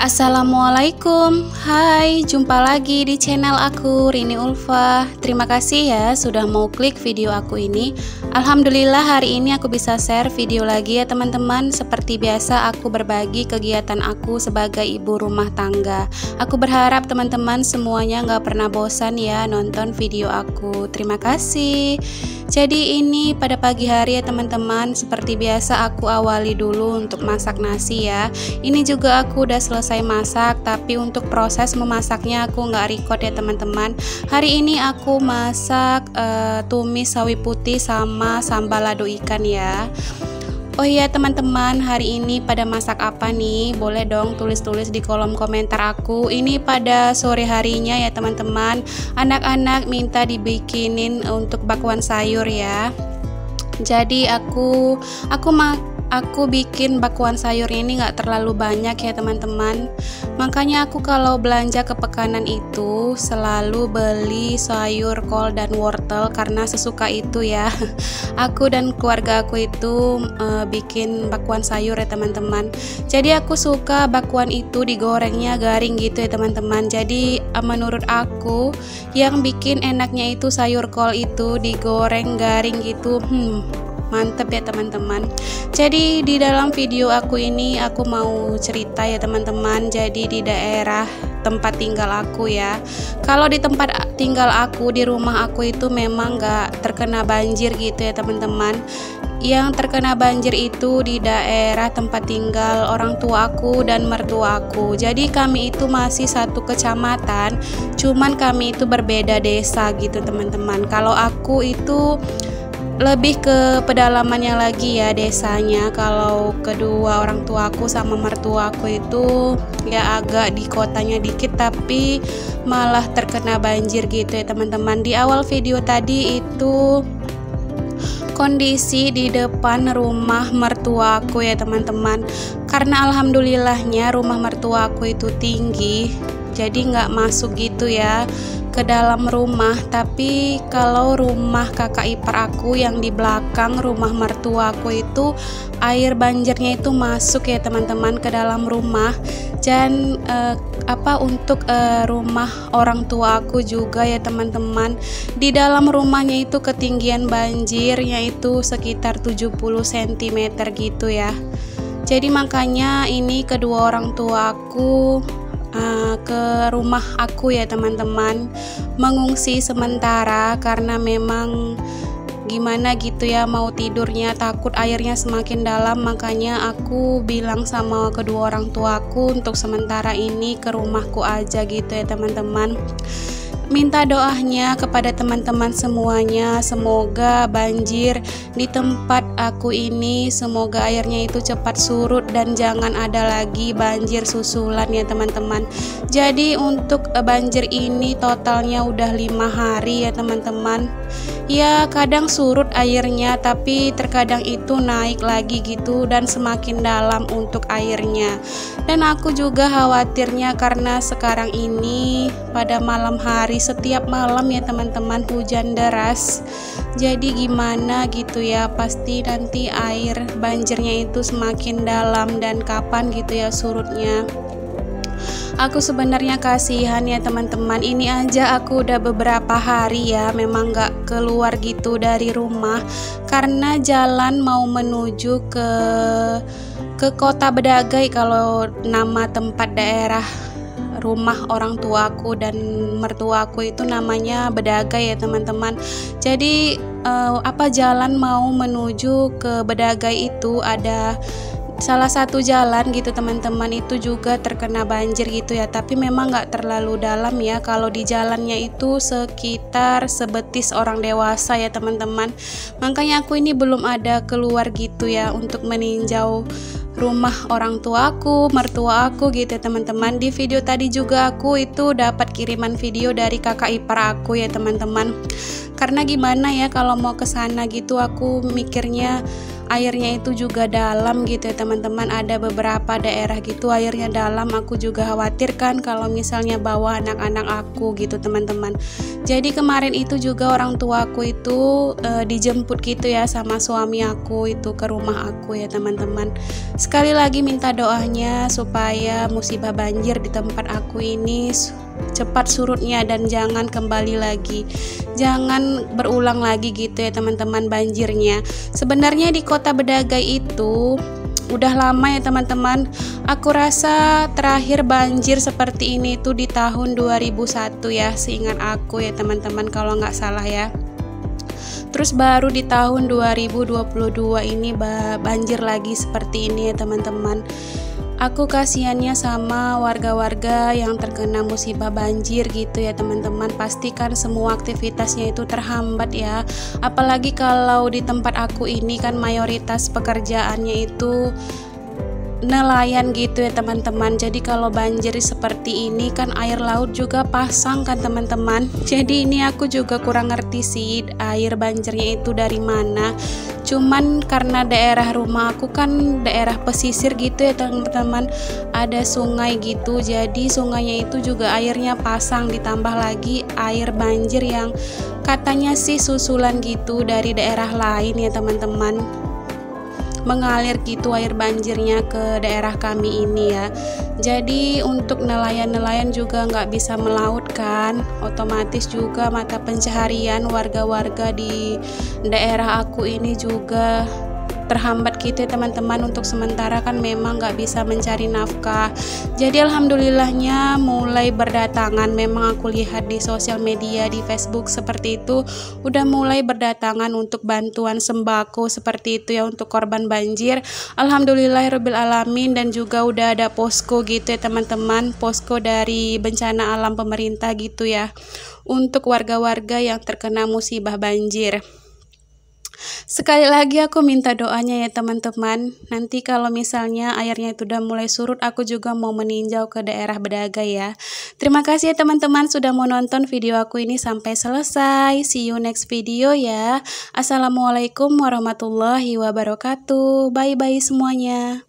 Assalamualaikum, hai, jumpa lagi di channel aku, Rini Ulfa. Terima kasih ya sudah mau klik video aku ini. Alhamdulillah hari ini aku bisa share video lagi ya teman-teman. Seperti biasa aku berbagi kegiatan aku sebagai ibu rumah tangga. Aku berharap teman-teman semuanya gak pernah bosan ya nonton video aku. Terima kasih. Jadi ini pada pagi hari ya teman-teman, seperti biasa aku awali dulu untuk masak nasi ya. Ini juga aku udah selesai masak, tapi untuk proses memasaknya aku nggak record ya teman-teman. Hari ini aku masak tumis sawi putih sama sambal lado ikan ya. Oh iya teman-teman, hari ini pada masak apa nih? Boleh dong tulis-tulis di kolom komentar aku. Ini pada sore harinya ya teman-teman. Anak-anak minta dibikinin untuk bakwan sayur ya. Jadi aku bikin bakwan sayur ini nggak terlalu banyak ya teman-teman. Makanya aku kalau belanja ke Pekanan itu selalu beli sayur kol dan wortel karena sesuka itu ya. Aku dan keluarga aku itu bikin bakwan sayur ya teman-teman. Jadi aku suka bakwan itu digorengnya garing gitu ya teman-teman. Jadi menurut aku yang bikin enaknya itu sayur kol itu digoreng garing gitu. Mantep ya teman-teman. Jadi di dalam video aku ini aku mau cerita ya teman-teman. Jadi di daerah tempat tinggal aku ya, kalau di tempat tinggal aku di rumah aku itu memang gak terkena banjir gitu ya teman-teman. Yang terkena banjir itu di daerah tempat tinggal orang tua aku dan mertua aku. Jadi kami itu masih satu kecamatan, cuman kami itu berbeda desa gitu teman-teman. Kalau aku itu lebih ke pedalamannya lagi ya desanya. Kalau kedua orang tuaku sama mertuaku itu ya agak di kotanya dikit, tapi malah terkena banjir gitu ya teman-teman. Di awal video tadi itu kondisi di depan rumah mertuaku ya teman-teman. Karena alhamdulillahnya rumah mertuaku itu tinggi, jadi nggak masuk gitu ya ke dalam rumah. Tapi kalau rumah kakak ipar aku yang di belakang rumah mertuaku itu air banjirnya itu masuk ya teman-teman ke dalam rumah. Dan untuk rumah orang tua aku juga ya teman-teman, di dalam rumahnya itu ketinggian banjirnya itu sekitar 70 cm gitu ya. Jadi makanya ini kedua orang tua aku ke rumah aku ya teman-teman, mengungsi sementara karena memang gimana gitu ya, mau tidurnya takut airnya semakin dalam. Makanya aku bilang sama kedua orang tuaku untuk sementara ini ke rumahku aja gitu ya teman-teman. Minta doanya kepada teman-teman semuanya, semoga banjir di tempat aku ini, semoga airnya itu cepat surut dan jangan ada lagi banjir susulan ya teman-teman. Jadi untuk banjir ini totalnya udah 5 hari ya teman-teman. Ya kadang surut airnya, tapi terkadang itu naik lagi gitu dan semakin dalam untuk airnya. Dan aku juga khawatirnya karena sekarang ini pada malam hari setiap malam ya teman-teman hujan deras. Jadi gimana gitu ya, pasti nanti air banjirnya itu semakin dalam dan kapan gitu ya surutnya. Aku sebenarnya kasihan ya teman-teman. Ini aja aku udah beberapa hari ya memang gak keluar gitu dari rumah karena jalan mau menuju ke kota Bedagai. Kalau nama tempat daerah rumah orang tuaku dan mertuaku itu namanya Bedagai ya teman-teman. Jadi jalan mau menuju ke Bedagai itu ada salah satu jalan gitu teman-teman, itu juga terkena banjir gitu ya, tapi memang nggak terlalu dalam ya. Kalau di jalannya itu sekitar sebetis orang dewasa ya teman-teman. Makanya aku ini belum ada keluar gitu ya untuk meninjau rumah orang tuaku, mertua aku gitu ya teman-teman. Di video tadi juga aku itu dapat kiriman video dari kakak ipar aku ya teman-teman. Karena gimana ya, kalau mau ke sana gitu aku mikirnya airnya itu juga dalam gitu ya teman-teman. Ada beberapa daerah gitu airnya dalam, aku juga khawatir kan kalau misalnya bawa anak-anak aku gitu teman-teman. Jadi kemarin itu juga orang tuaku itu dijemput gitu ya sama suami aku itu ke rumah aku ya teman-teman. Sekali lagi minta doanya supaya musibah banjir di tempat aku ini cepat surutnya dan jangan kembali lagi, jangan berulang lagi gitu ya teman-teman banjirnya. Sebenarnya di Kota Bedagai itu udah lama ya teman-teman. Aku rasa terakhir banjir seperti ini tuh di tahun 2001 ya, seingat aku ya teman-teman kalau nggak salah ya. Terus baru di tahun 2022 ini banjir lagi seperti ini ya teman-teman. Aku kasihannya sama warga-warga yang terkena musibah banjir gitu ya teman-teman. Pastikan semua aktivitasnya itu terhambat ya. Apalagi kalau di tempat aku ini kan mayoritas pekerjaannya itu nelayan gitu ya teman-teman. Jadi kalau banjir seperti ini kan air laut juga pasang kan teman-teman. Jadi ini aku juga kurang ngerti sih air banjirnya itu dari mana. Cuman karena daerah rumah aku kan daerah pesisir gitu ya teman-teman, ada sungai gitu. Jadi sungainya itu juga airnya pasang, ditambah lagi air banjir yang katanya sih susulan gitu dari daerah lain ya teman-teman, mengalir gitu air banjirnya ke daerah kami ini ya. Jadi untuk nelayan-nelayan juga nggak bisa melaut kan, otomatis juga mata pencaharian warga-warga di daerah aku ini juga terhambat gitu ya teman-teman. Untuk sementara kan memang nggak bisa mencari nafkah. Jadi alhamdulillahnya mulai berdatangan, memang aku lihat di sosial media di Facebook seperti itu udah mulai berdatangan untuk bantuan sembako seperti itu ya untuk korban banjir. Alhamdulillahirabbil alamin. Dan juga udah ada posko gitu ya teman-teman, posko dari bencana alam pemerintah gitu ya untuk warga-warga yang terkena musibah banjir. Sekali lagi aku minta doanya ya teman-teman. Nanti kalau misalnya airnya itu udah mulai surut, aku juga mau meninjau ke daerah Bedagai ya. Terima kasih ya teman-teman sudah mau nonton video aku ini sampai selesai. See you next video ya. Assalamualaikum warahmatullahi wabarakatuh. Bye bye semuanya.